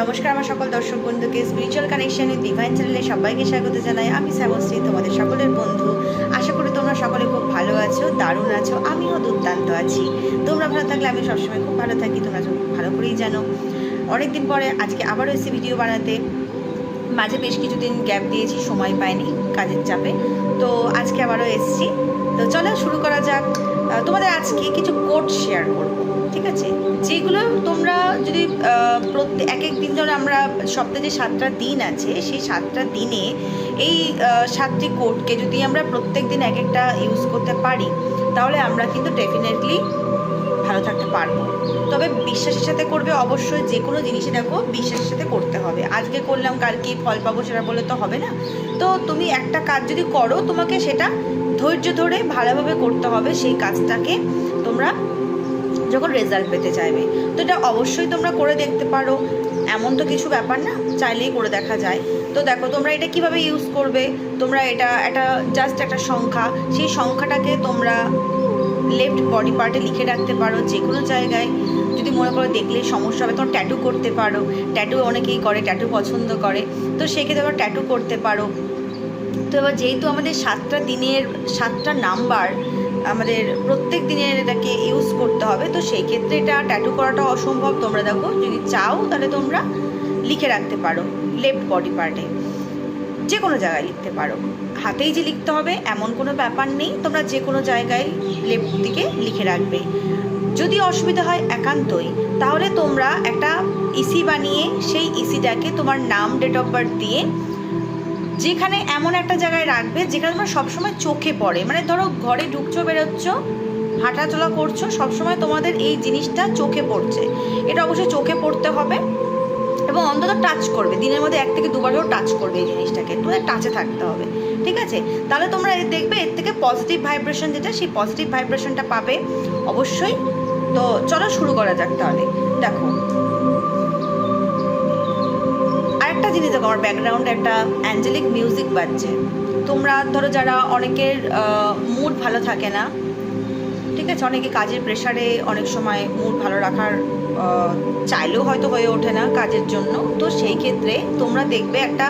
নমস্কার আমার সকল দর্শক বন্ধুকে স্পিরিচুয়াল কানেকশন উইথ ডিভাইন চ্যানেলে সবাইকে স্বাগত জানাই। আমি শ্যামশ্রী, তোমাদের সকলের বন্ধু। আশা করি তোমরা সকলে খুব ভালো আছো, দারুণ আছো, আমিও দুর্দান্ত আছি। তোমরা ভালো থাকলে আমি সবসময় খুব ভালো থাকি, তোমরা ভালো করেই জানো। অনেকদিন পরে আজকে আবারও এসেছি ভিডিও বানাতে। মাঝে বেশ কিছুদিন গ্যাপ দিয়েছি, সময় পাইনি কাজের চাপে, তো আজকে আবারও এসেছি। তো চলো শুরু করা যাক। তোমাদের আজকে কিছু কোট শেয়ার করব, ঠিক আছে? যেগুলো তোমরা যদি এক এক দিন, ধরো আমরা সপ্তাহে যে 7টা দিন আছে, সেই 7টা দিনে এই 7টি কোটকে যদি আমরা প্রত্যেক দিন এক একটা ইউজ করতে পারি, তাহলে আমরা কিন্তু ডেফিনেটলি ভালো থাকতে পারবো। তবে বিশ্বাসের সাথে করবে অবশ্যই। যে কোনো জিনিসই দেখো বিশ্বাসের সাথে করতে হবে। আজকে করলাম কালকে ফল পাবো সেটা বলে তো হবে না। তো তুমি একটা কাজ যদি করো, তোমাকে সেটা ধৈর্য ধরে ভালোভাবে করতে হবে। সেই কাজটাকে তোমরা যখন রেজাল্ট পেতে চাইবে, তো এটা অবশ্যই তোমরা করে দেখতে পারো। এমন তো কিছু ব্যাপার না, চাইলেই করে দেখা যায়। তো দেখো তোমরা এটা কিভাবে ইউজ করবে। তোমরা এটা জাস্ট একটা সংখ্যা, সেই সংখ্যাটাকে তোমরা লেফট বডি পার্টে লিখে রাখতে পারো, যে কোনো জায়গায়। যদি মনে করো দেখলে সমস্যা হবে, তখন ট্যাটু করতে পারো। ট্যাটু অনেকেই করে, ট্যাটু পছন্দ করে, তো সেক্ষেত্রে আবার ট্যাটু করতে পারো। তো এবার যেহেতু আমাদের 7টা দিনের 7টা নাম্বার আমাদের প্রত্যেক দিনের এটাকে ইউজ করতে হবে, তো সেই ক্ষেত্রে এটা ট্যাটু করাটা অসম্ভব। তোমরা দেখো যদি চাও তাহলে তোমরা লিখে রাখতে পারো লেফট বডি পার্টে, যে কোনো জায়গায় লিখতে পারো। হাতেই যে লিখতে হবে এমন কোনো ব্যাপার নেই, তোমরা যে কোনো জায়গায় লেফট দিকে লিখে রাখবে। যদি অসুবিধা হয় একান্তই, তাহলে তোমরা একটা ইসি বানিয়ে সেই ইসিটাকে তোমার নাম, ডেট অফ বার্থ দিয়ে যেখানে এমন একটা জায়গায় রাখবে যেখানে তোমার সবসময় চোখে পড়ে। মানে ধরো ঘরে ঢুকছো, বেরোচ্ছ, হাঁটাচলা করছো, সবসময় তোমাদের এই জিনিসটা চোখে পড়ছে। এটা অবশ্যই চোখে পড়তে হবে এবং অন্তত টাচ করবে। দিনের মধ্যে 1 থেকে 2 বার টাচ করবে এই জিনিসটাকে, তোমাদের টাচে থাকতে হবে, ঠিক আছে? তাহলে তোমরা দেখবে এর থেকে পজিটিভ ভাইব্রেশন, যেটা সেই পজিটিভ ভাইব্রেশনটা পাবে অবশ্যই। তো চলো শুরু করা যাক তাহলে। দেখো আরেকটা জিনিস দেখো, আমার ব্যাকগ্রাউন্ডে একটা অ্যাঞ্জেলিক মিউজিক বাজছে। তোমরা ধরো যারা অনেকের মুড ভালো থাকে না, ঠিক আছে, অনেকে কাজের প্রেশারে অনেক সময় মুড ভালো রাখার চাইলেও হয়তো হয়ে ওঠে না কাজের জন্য, তো সেই ক্ষেত্রে তোমরা দেখবে একটা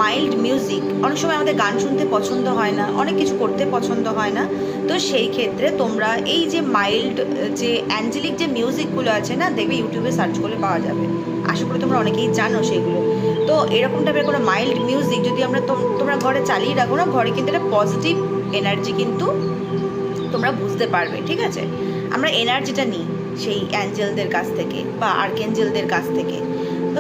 মাইল্ড মিউজিক। অনেক সময় আমাদের গান শুনতে পছন্দ হয় না, অনেক কিছু করতে পছন্দ হয় না, তো সেই ক্ষেত্রে তোমরা এই যে মাইল্ড যে অ্যাঞ্জেলিক যে মিউজিকগুলো আছে না, দেখবে ইউটিউবে সার্চ করলে পাওয়া যাবে। আশা করি তোমরা অনেকেই জানো সেইগুলো। তো এরকম টাইপের কোনো মাইল্ড মিউজিক যদি তোমরা ঘরে চালিয়ে রাখো না, ঘরে কিন্তু একটা পজিটিভ এনার্জি কিন্তু তোমরা বুঝতে পারবে, ঠিক আছে? আমরা এনার্জিটা নিই সেই অ্যাঞ্জেলদের কাছ থেকে বা আর্কেঞ্জেলদের কাছ থেকে।